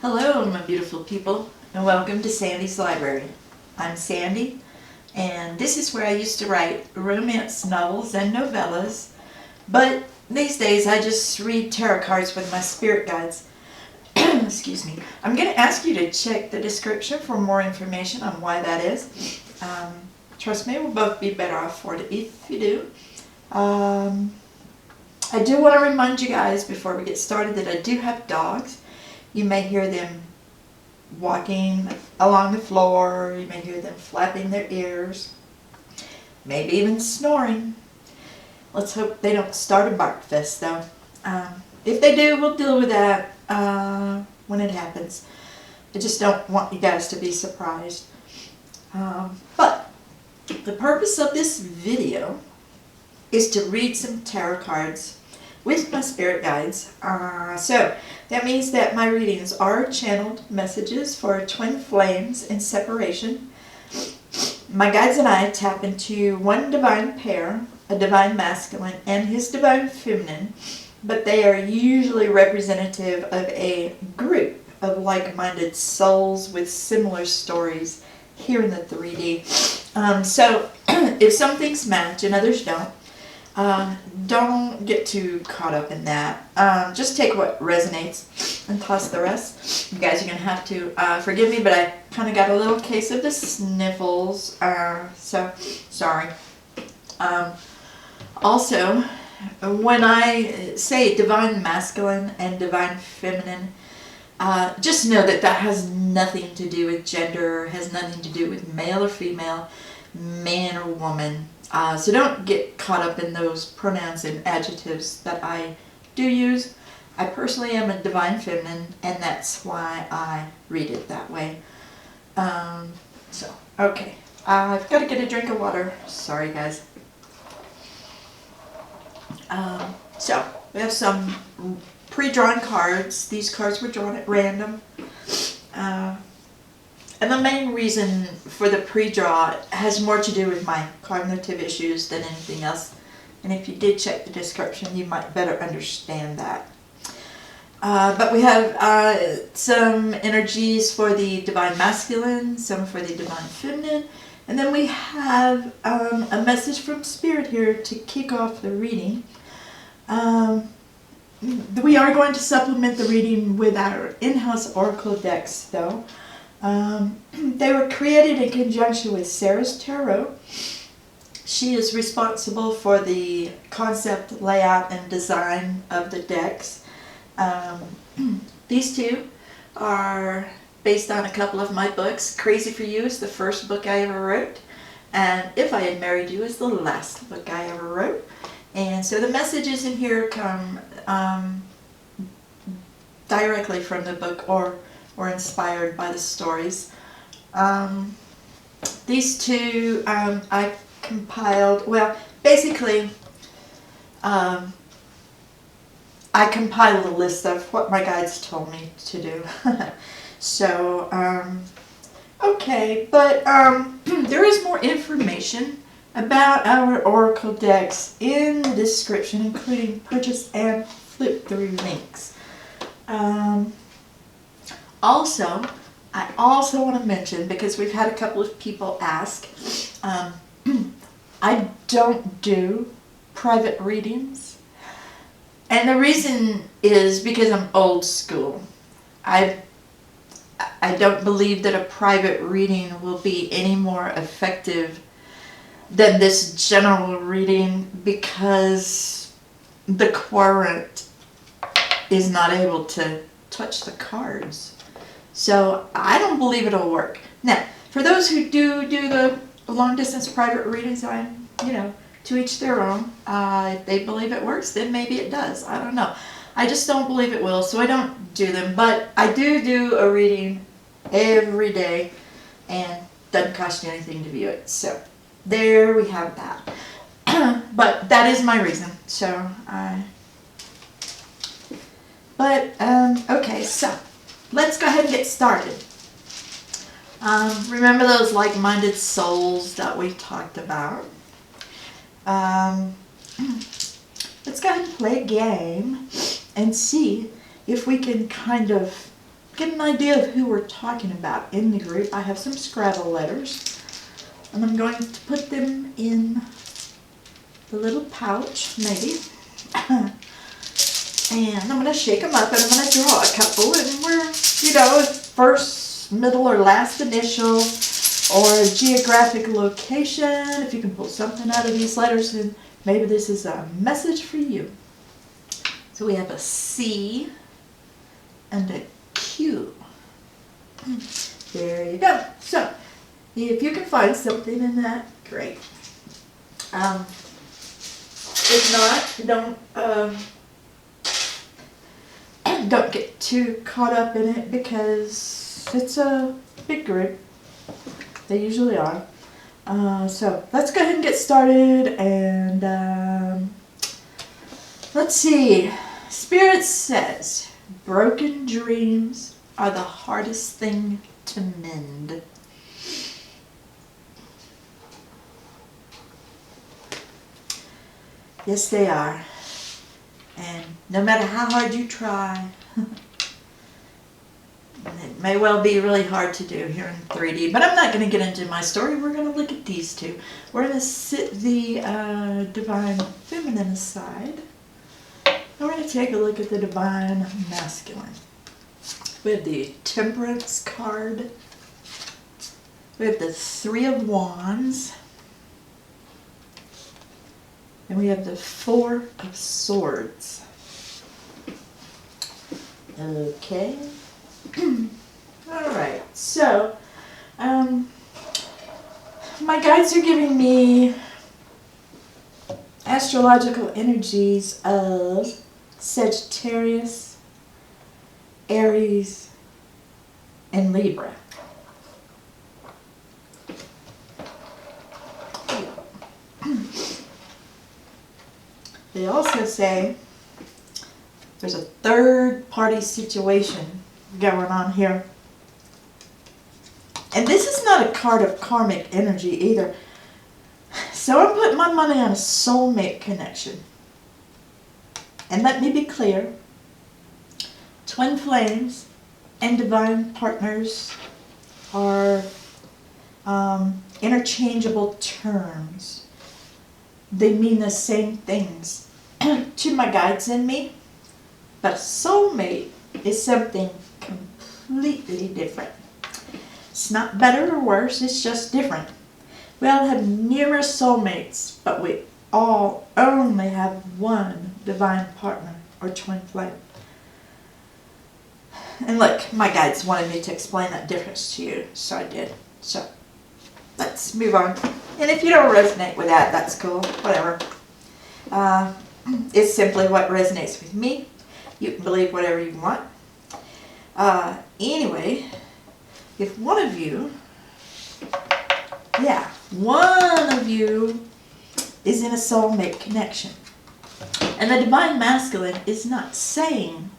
Hello, my beautiful people, and welcome to Sandy's Library. I'm Sandy, and this is where I used to write romance novels and novellas, but these days I just read tarot cards with my spirit guides. Excuse me. I'm going to ask you to check the description for more information on why that is. Trust me, we'll both be better off for it if you do. I do want to remind you guys before we get started that I do have dogs. You may hear them walking along the floor, you may hear them flapping their ears, maybe even snoring. Let's hope they don't start a bark fest though. If they do, we'll deal with that when it happens. I just don't want you guys to be surprised. But the purpose of this video is to read some tarot cards with my spirit guides. So that means that my readings are channeled messages for twin flames in separation. My guides and I tap into one divine pair, a divine masculine and his divine feminine, but they are usually representative of a group of like-minded souls with similar stories here in the 3D. So if some things match and others don't get too caught up in that. Just take what resonates and toss the rest. You guys are going to have to forgive me, but I kind of got a little case of the sniffles, so sorry. Also, when I say divine masculine and divine feminine, just know that that has nothing to do with gender, has nothing to do with male or female, man or woman. So don't get caught up in those pronouns and adjectives that I do use. I personally am a divine feminine, and that's why I read it that way. Okay. I've got to get a drink of water. Sorry, guys. So, we have some pre-drawn cards. These cards were drawn at random. And the main reason for the pre-draw has more to do with my cognitive issues than anything else. And if you did check the description, you might better understand that. But we have some energies for the divine masculine, some for the divine feminine, and then we have a message from Spirit here to kick off the reading. We are going to supplement the reading with our in-house oracle decks, though. They were created in conjunction with Sarah's Tarot. She is responsible for the concept, layout, and design of the decks. These two are based on a couple of my books. Crazy for You is the first book I ever wrote, and If I Had Married You is the last book I ever wrote. And so the messages in here come directly from the book or inspired by the stories. These two I compiled, well, basically I compiled a list of what my guides told me to do. So, okay, but there is more information about our oracle decks in the description, including purchase and flip through links. Also, I also want to mention, because we've had a couple of people ask, I don't do private readings. And the reason is because I'm old school. I don't believe that a private reading will be any more effective than this general reading, because the querent is not able to touch the cards. So I don't believe it'll work. Now, for those who do the long distance private readings, I'm, to each their own. If they believe it works, then maybe it does. I don't know. I just don't believe it will, so I don't do them. But I do a reading every day, and it doesn't cost you anything to view it. So there we have that. But that is my reason. So okay, so let's go ahead and get started. Remember those like-minded souls that we talked about? Let's go ahead and play a game and see if we can kind of get an idea of who we're talking about in the group, I have some Scrabble letters. And I'm going to put them in the little pouch, maybe. And I'm going to shake them up and I'm going to draw a couple. And we're, first, middle, or last initial, or geographic location. If you can pull something out of these letters, then maybe this is a message for you. So we have a C and a Q. There you go. So if you can find something in that, great. If not, don't get too caught up in it because it's a big group. They usually are. So let's go ahead and get started. And let's see. Spirit says, broken dreams are the hardest thing to mend. Yes, they are. And no matter how hard you try, it may well be really hard to do here in 3D. But I'm not going to get into my story. We're going to look at these two. We're going to sit the Divine Feminine aside. And we're going to take a look at the Divine Masculine. We have the Temperance card. We have the Three of Wands. And we have the Four of Swords. Okay. Alright, so my guides are giving me astrological energies of Sagittarius, Aries, and Libra. They also say there's a third party situation going on here. And this is not a card of karmic energy either. So I'm putting my money on a soulmate connection. And let me be clear. Twin flames and divine partners are interchangeable terms. They mean the same things to my guides and me. But a soulmate is something completely different. It's not better or worse, it's just different. We all have numerous soulmates, but we all only have one divine partner or twin flame. And look, my guides wanted me to explain that difference to you, so I did. So let's move on. And if you don't resonate with that, that's cool, whatever. It's simply what resonates with me. You can believe whatever you want. Anyway, if one of you is in a soulmate connection, and the Divine Masculine is not saying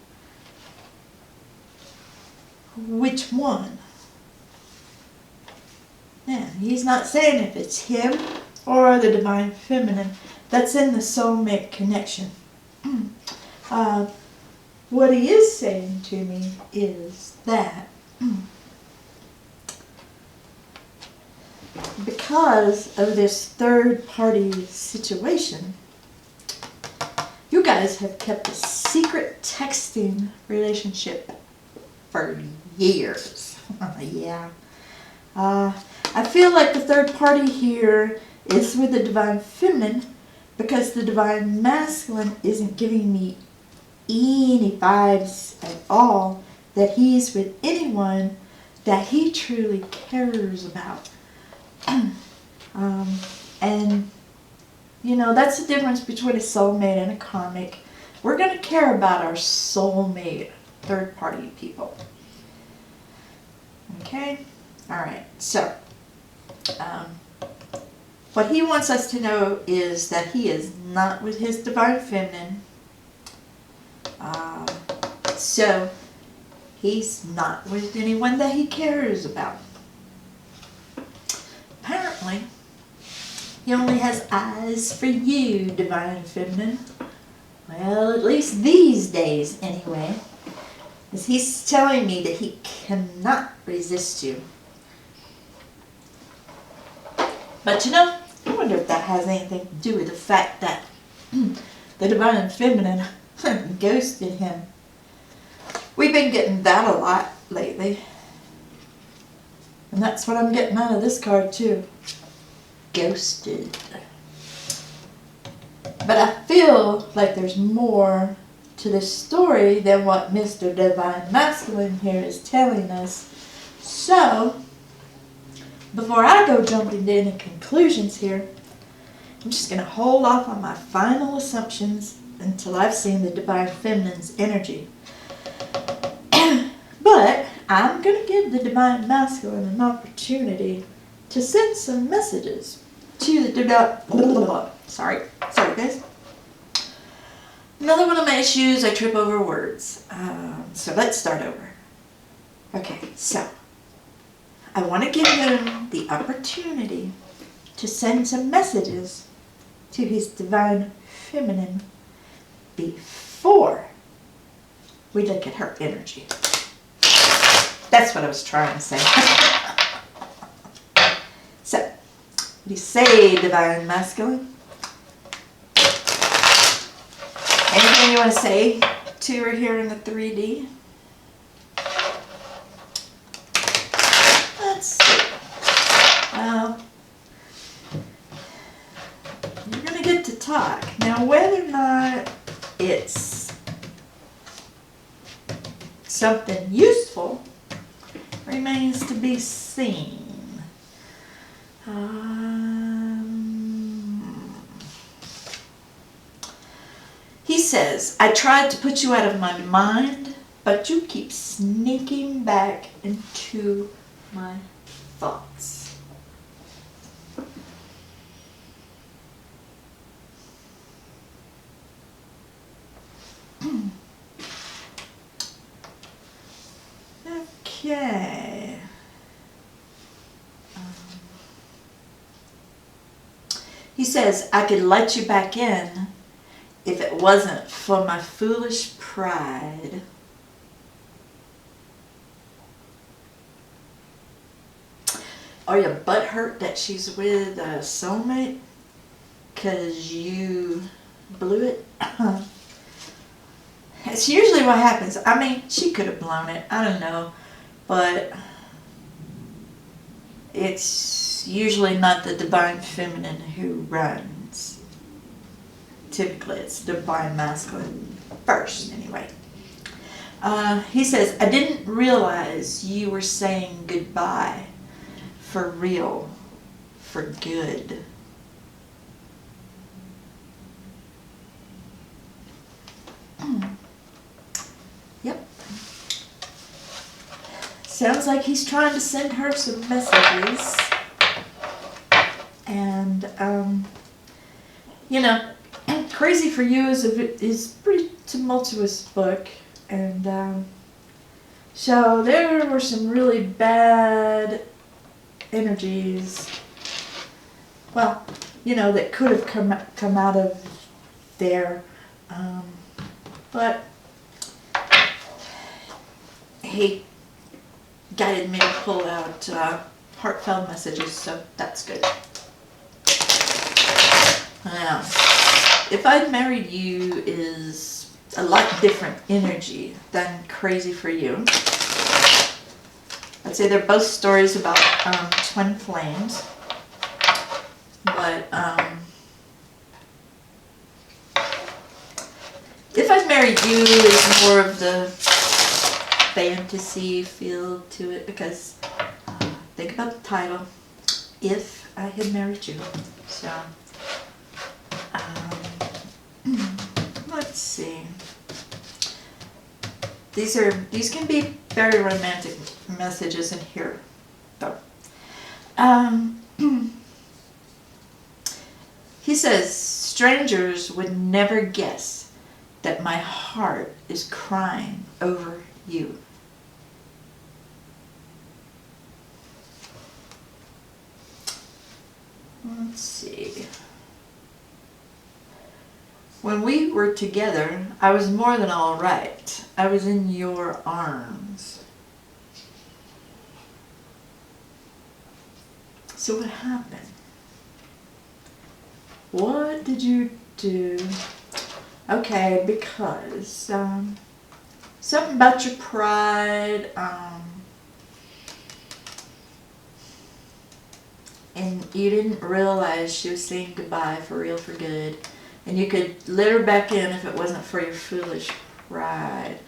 which one. Yeah, he's not saying if it's him or the Divine Feminine that's in the soulmate connection. What he is saying to me is that because of this third party situation, you guys have kept a secret texting relationship for years. Yeah. I feel like the third party here is with the Divine Feminine because the Divine Masculine isn't giving me any vibes at all that he's with anyone that he truly cares about. And that's the difference between a soulmate and a karmic. We're going to care about our soulmate third party people. Okay? Alright, so what he wants us to know is that he is not with his Divine Feminine. So he's not with anyone that he cares about. Apparently, he only has eyes for you, Divine Feminine. Well, at least these days, anyway. is he's telling me that he cannot resist you. But you know, I wonder if that has anything to do with the fact that the divine feminine ghosted him. We've been getting that a lot lately. And that's what I'm getting out of this card too. Ghosted. But I feel like there's more to this story than what Mr. Divine Masculine here is telling us. So, before I go jumping into any conclusions here, I'm just going to hold off on my final assumptions until I've seen the Divine Feminine's energy. But I'm going to give the Divine Masculine an opportunity to send some messages to the Divine... Sorry guys. Another one of my issues, I trip over words. So let's start over. Okay, so I want to give him the opportunity to send some messages to his Divine Feminine before we look at her energy. That's what I was trying to say. So, what do you say, Divine Masculine? Anything you want to say to her here in the 3D? Let's see. Well, you're going to get to talk. Now, whether or not it's something useful remains to be seen. He says, I tried to put you out of my mind, but you keep sneaking back into my thoughts. Okay. He says, I could let you back in if it wasn't for my foolish pride. Are you butthurt that she's with a soulmate? 'Cause you blew it? It's usually what happens. I mean, she could have blown it. I don't know. But it's usually not the Divine Feminine who runs. Typically, it's the Divine Masculine first, anyway. He says, I didn't realize you were saying goodbye. For real. For good. Yep. Sounds like he's trying to send her some messages. And, you know, Crazy for You is a pretty tumultuous book. And so there were some really bad energies, well, you know, that could have come out of there. But he guided me to pull out heartfelt messages, so that's good. Now, If I'd Married You is a lot different energy than Crazy for You. I'd say they're both stories about twin flames, but If I'd Married You is more of the fantasy feel to it, because think about the title, If I Had Married You. So let's see. These can be very romantic messages in here, though. He says, strangers would never guess that my heart is crying over you. Let's see. When we were together, I was more than all right. I was in your arms. So what happened? What did you do? Okay, because something about your pride, and you didn't realize she was saying goodbye for real, for good. And you could let her back in if it wasn't for your foolish pride.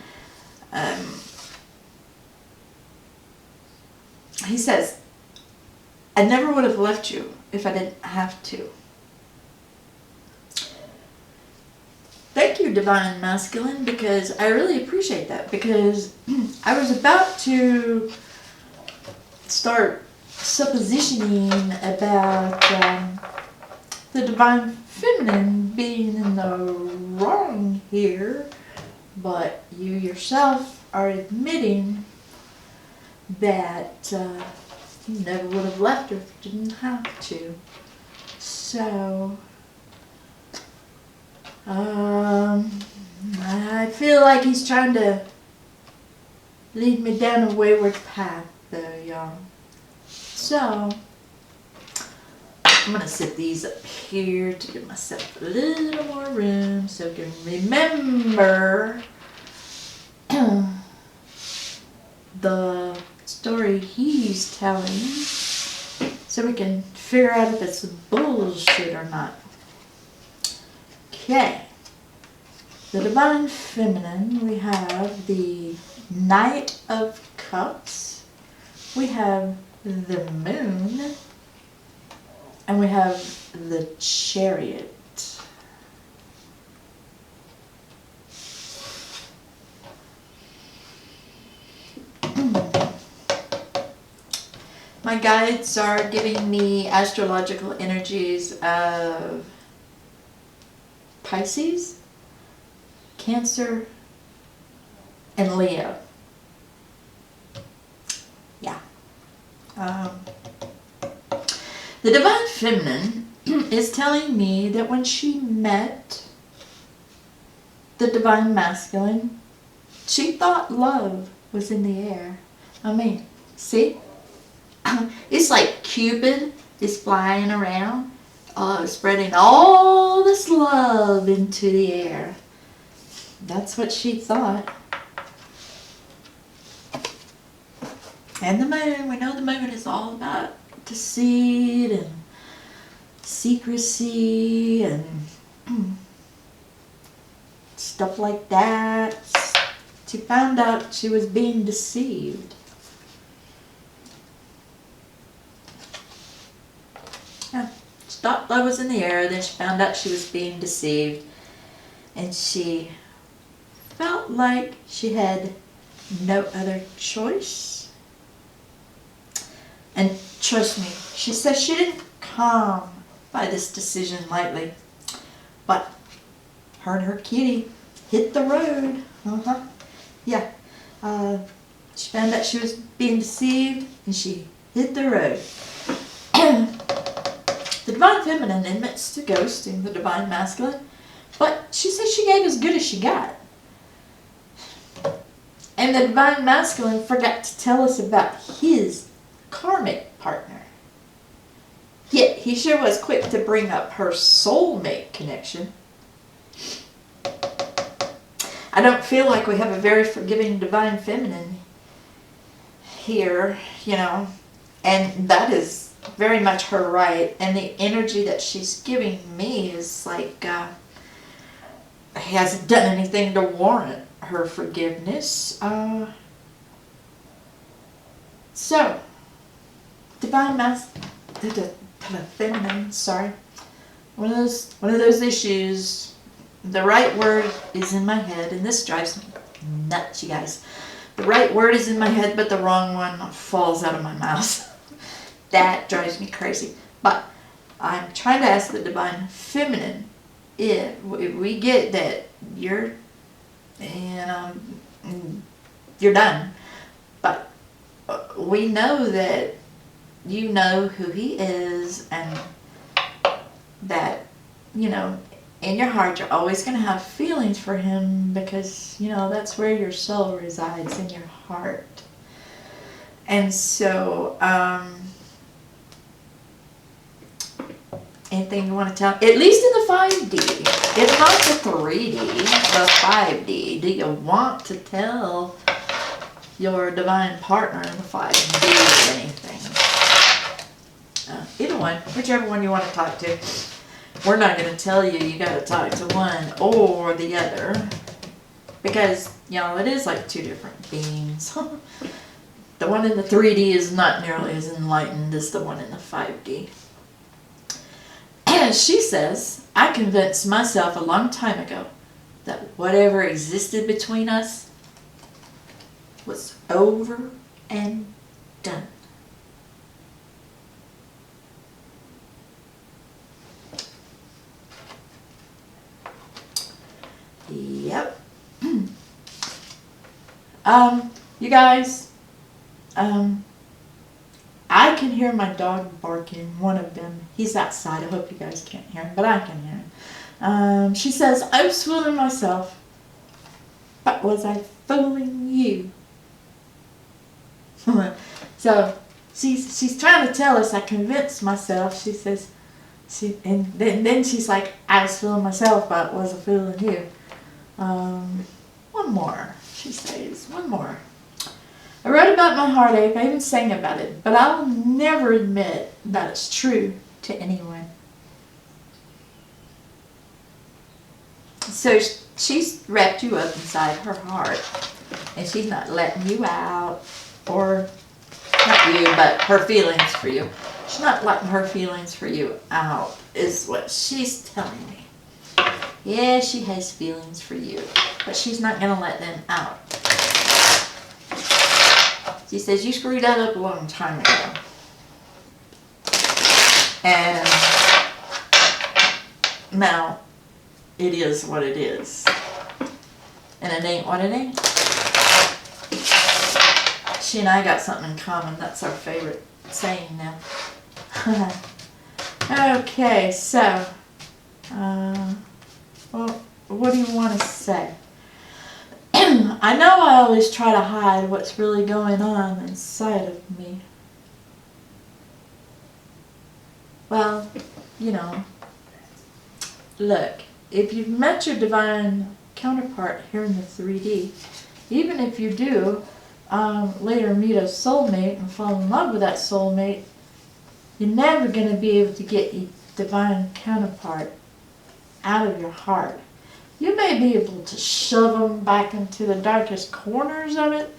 He says, I never would have left you if I didn't have to. Thank you, Divine Masculine, because I really appreciate that, because I was about to start suppositioning about the Divine Feminine being in the wrong here, but you yourself are admitting that you never would have left her if you didn't have to. So, I feel like he's trying to lead me down a wayward path though, y'all. So, I'm going to set these up here to give myself a little more room so I can remember the story he's telling, so we can figure out if it's bullshit or not. Okay. The Divine Feminine, we have the Knight of Cups, we have the Moon, and we have the Chariot. My guides are giving me astrological energies of Pisces, Cancer, and Leo. Yeah. The Divine Feminine is telling me that when she met the Divine Masculine, she thought love was in the air. I mean, see? It's like Cupid is flying around, spreading all this love into the air. That's what she thought. And the moon, we know the moon is all about deceit and secrecy and stuff like that. She found out she was being deceived. Yeah, she thought love was in the air, then she found out she was being deceived, and she felt like she had no other choice. And trust me, she says she didn't come by this decision lightly, but her and her kitty hit the road. Yeah, she found out she was being deceived, and she hit the road. The Divine Feminine admits to ghosting the Divine Masculine, but she says she gave as good as she got. And the Divine Masculine forgot to tell us about his karmic partner. Yet he sure was quick to bring up her soulmate connection. I don't feel like we have a very forgiving Divine Feminine here, you know, and that is very much her right. And the energy that she's giving me is like he hasn't done anything to warrant her forgiveness. So, Divine Feminine, sorry. One of those issues. The right word is in my head, and this drives me nuts, you guys. The right word is in my head, but the wrong one falls out of my mouth. That drives me crazy. But I'm trying to ask the Divine Feminine if we get that you're done. But we know that you know who he is, and that, you know, in your heart, you're always going to have feelings for him because, you know, that's where your soul resides, in your heart. And so, anything you want to tell? At least in the 5D. If not the 3D, the 5D. Do you want to tell your divine partner in the 5D anything? Either one. Whichever one you want to talk to. We're not going to tell you you got to talk to one or the other. Because, you know, it is like two different beings. The one in the 3D is not nearly as enlightened as the one in the 5D. And she says, I convinced myself a long time ago that whatever existed between us was over and done. Yep. You guys, I can hear my dog barking, one of them. He's outside. I hope you guys can't hear him, but I can hear him. She says, I was fooling myself. But was I fooling you? So, she's trying to tell us I convinced myself. She says, and then she's like, I was fooling myself, but was I fooling you? One more, she says, one more. I wrote about my heartache, I even sang about it, but I'll never admit that it's true to anyone. So she's wrapped you up inside her heart, and she's not letting you out, or not you, but her feelings for you. She's not letting her feelings for you out, is what she's telling me. Yeah, she has feelings for you, but she's not going to let them out. She says, you screwed that up a long time ago. And now, it is what it is. And it ain't what it ain't. She and I got something in common. That's our favorite saying now. Okay, so, well, what do you want to say? I know I always try to hide what's really going on inside of me. Well, you know, look, if you've met your divine counterpart here in the 3D, even if you do later meet a soulmate and fall in love with that soulmate, you're never going to be able to get your divine counterpart out of your heart. You may be able to shove them back into the darkest corners of it,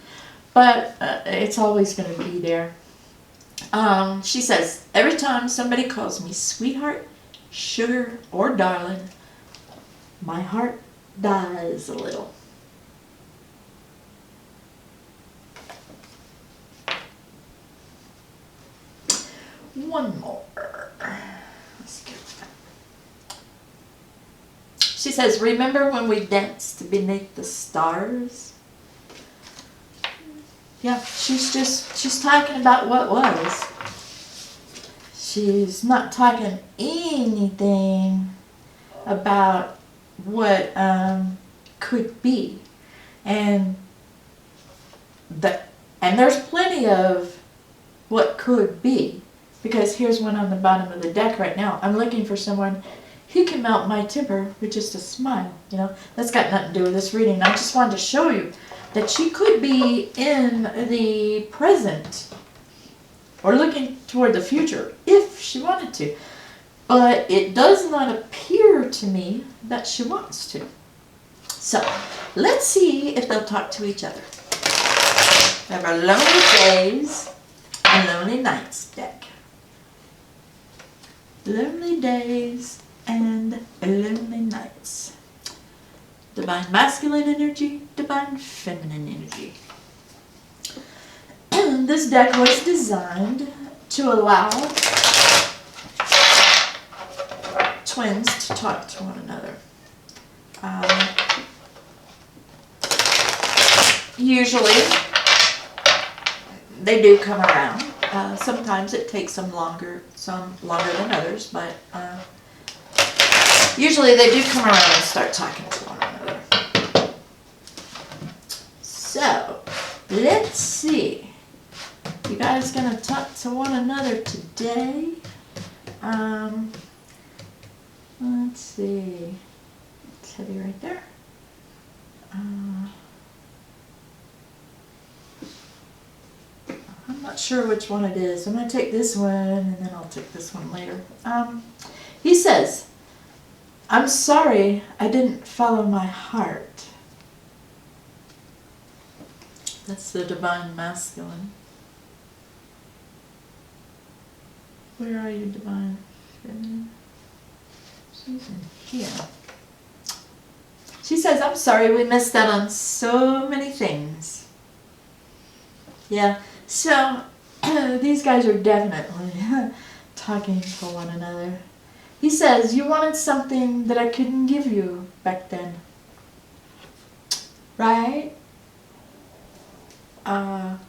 but it's always going to be there. She says, every time somebody calls me sweetheart, sugar, or darling, my heart dies a little. One more. Let's get that. She says, remember when we danced beneath the stars? Yeah, she's talking about what was. She's not talking anything about what could be. And there's plenty of what could be. Because here's one on the bottom of the deck right now. I'm looking for someone who can melt my temper with just a smile. You know, that's got nothing to do with this reading. I just wanted to show you that she could be in the present or looking toward the future if she wanted to. But it does not appear to me that she wants to. So, let's see if they'll talk to each other. We have our Lonely Days and Lonely Nights deck. Lonely Days and Lonely Nights. Divine Masculine Energy, Divine Feminine Energy. This deck was designed to allow twins to talk to one another. Usually, they do come around. Sometimes it takes them longer, some longer than others, but Usually they do come around and start talking to one another. So, let's see. You guys gonna talk to one another today? Let's see. It's heavy right there. I'm not sure which one it is. I'm going to take this one and then I'll take this one later. He says, I'm sorry I didn't follow my heart. That's the divine masculine. Where are you, divine feminine? She's in here. She says, I'm sorry we missed out on so many things. Yeah, so these guys are definitely talking to one another. He says, you wanted something that I couldn't give you back then. Right?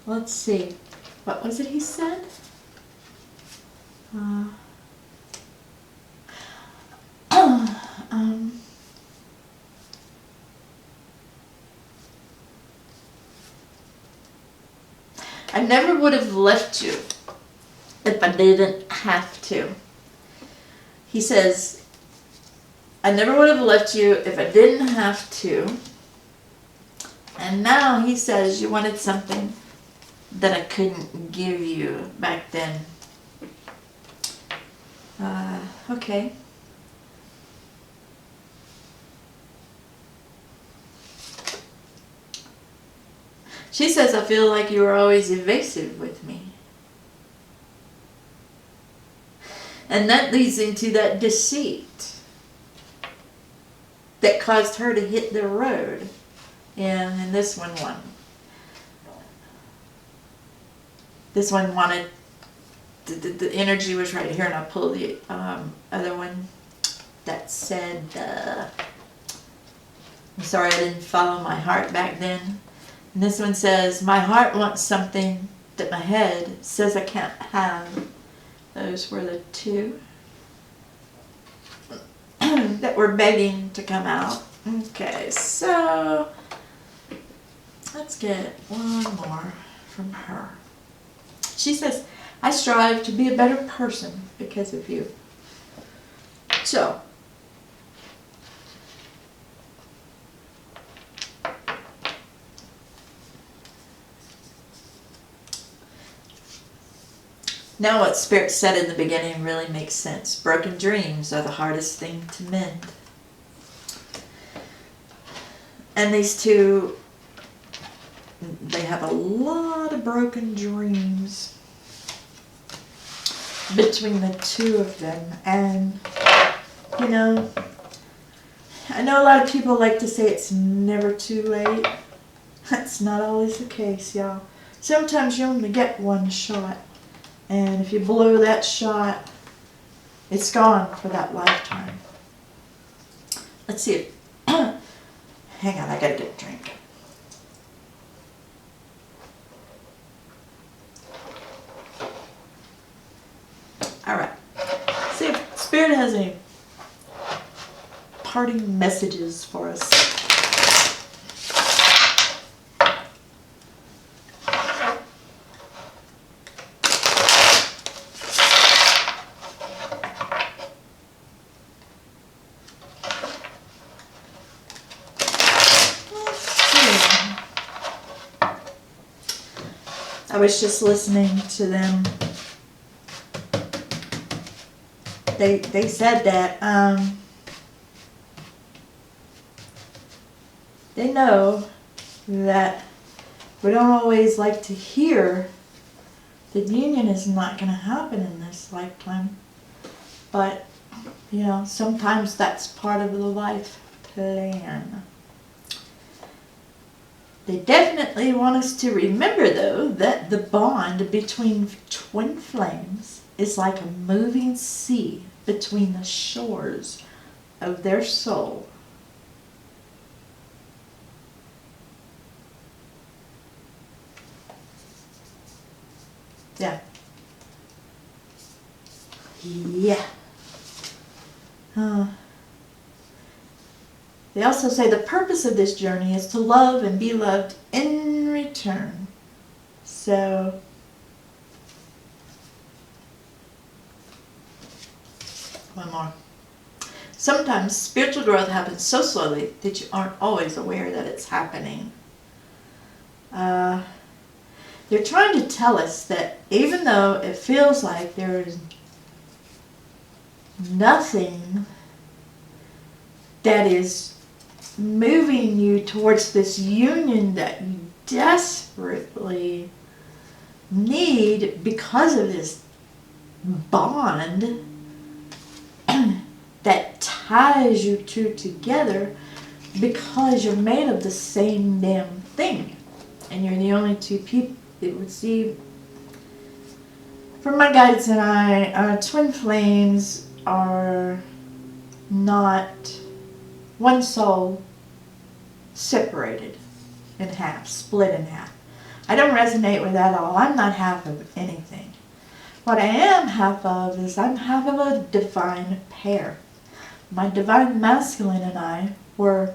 Let's see. What was it he said? I never would have left you if I didn't have to. He says, I never would have left you if I didn't have to. And now he says you wanted something that I couldn't give you back then. Okay. She says, I feel like you were always evasive with me. And that leads into that deceit that caused her to hit the road. And this one won. This one wanted, the energy was right here, and I'll pull the other one that said, I'm sorry I didn't follow my heart back then. And this one says, my heart wants something that my head says I can't have. Those were the two that were begging to come out. Okay, so let's get one more from her. She says, I strive to be a better person because of you. So, now what Spirit said in the beginning really makes sense. Broken dreams are the hardest thing to mend. And these two, they have a lot of broken dreams between the two of them. And, you know, I know a lot of people like to say it's never too late. That's not always the case, y'all. Sometimes you only get one shot. And if you blow that shot, it's gone for that lifetime. Let's see if, hang on, I gotta get a drink. Alright, see if Spirit has any parting messages for us. I was just listening to them. They said that they know that we don't always like to hear that union is not going to happen in this lifetime. But, you know, sometimes that's part of the life plan. They definitely want us to remember, though, that the bond between twin flames is like a moving sea between the shores of their soul. Yeah. Yeah. They also say the purpose of this journey is to love and be loved in return. So, one more. Sometimes spiritual growth happens so slowly that you aren't always aware that it's happening. They're trying to tell us that even though it feels like there is nothing that is moving you towards this union that you desperately need because of this bond that ties you two together, because you're made of the same damn thing. And you're the only two people that would see. For my guides and I, twin flames are not one soul separated in half, split in half. I don't resonate with that at all. I'm not half of anything. What I am half of is I'm half of a divine pair. My divine masculine and I were,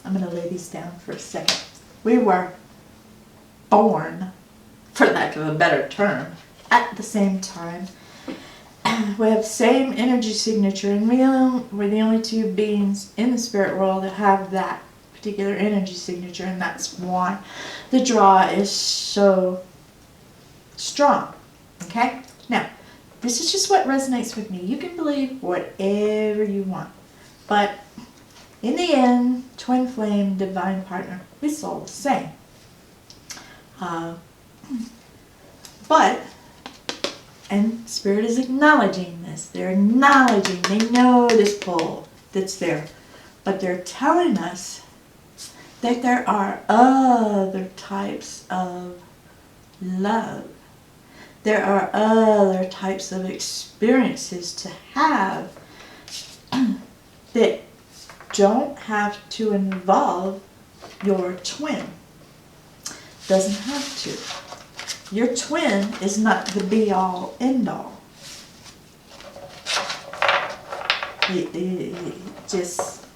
I'm going to lay these down for a second. We were born, for lack of a better term, at the same time. We have the same energy signature, and we're the only two beings in the spirit world that have that particular energy signature, and that's why the draw is so strong. Okay? Now, this is just what resonates with me. You can believe whatever you want, but in the end, twin flame, divine partner, it's all the same. But, and Spirit is acknowledging this. They're acknowledging, they know this pull that's there. But they're telling us that there are other types of love. There are other types of experiences to have that don't have to involve your twin. Doesn't have to. Your twin is not the be-all, end-all. It just,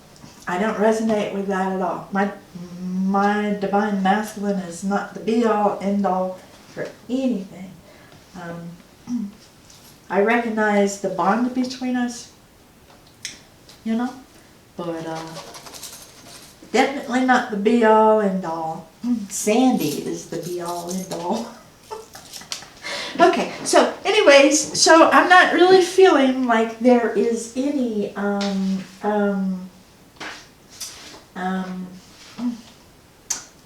I don't resonate with that at all. My divine masculine is not the be-all, end-all for anything. I recognize the bond between us, you know, but definitely not the be-all, end-all. Sandy is the be-all, end-all. Okay, so anyways, so I'm not really feeling like there is any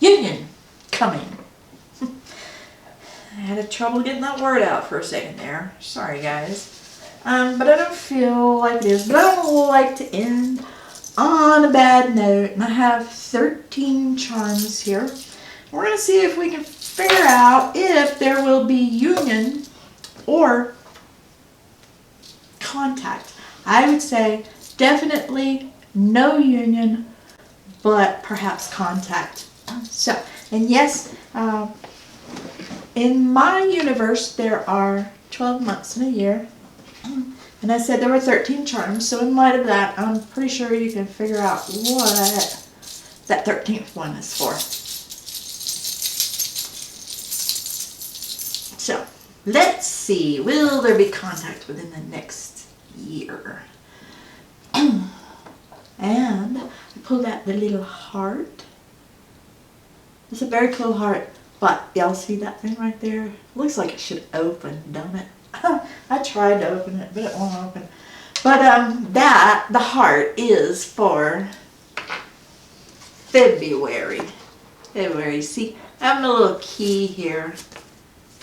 union coming. I had trouble getting that word out for a second there. Sorry, guys. But I don't feel like it is. But I don't like to end on a bad note. And I have 13 charms here. We're going to see if we can figure out if there will be union or contact. I would say definitely no union, but perhaps contact. So, and yes, in my universe, there are 12 months in a year. And I said there were 13 charms. So in light of that, I'm pretty sure you can figure out what that 13th one is for. So, let's see. Will there be contact within the next year? And I pulled out the little heart. It's a very cool heart. But y'all see that thing right there? Looks like it should open, don't it? I tried to open it, but it won't open. But the heart is for February. See, I have a little key here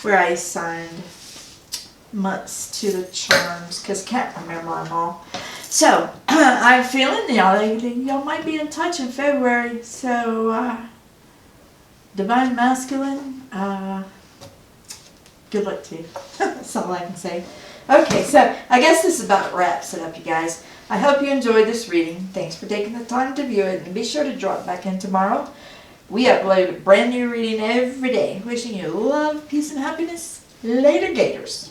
where I signed months to the charms because I can't remember them all. So I'm feeling y'all might be in touch in February. So divine masculine, good luck to you. That's all I can say. Okay, so I guess this about wraps it up, you guys. I hope you enjoyed this reading. Thanks for taking the time to view it, and be sure to drop back in tomorrow. We upload a brand new reading every day. Wishing you love, peace, and happiness. Later, Gators.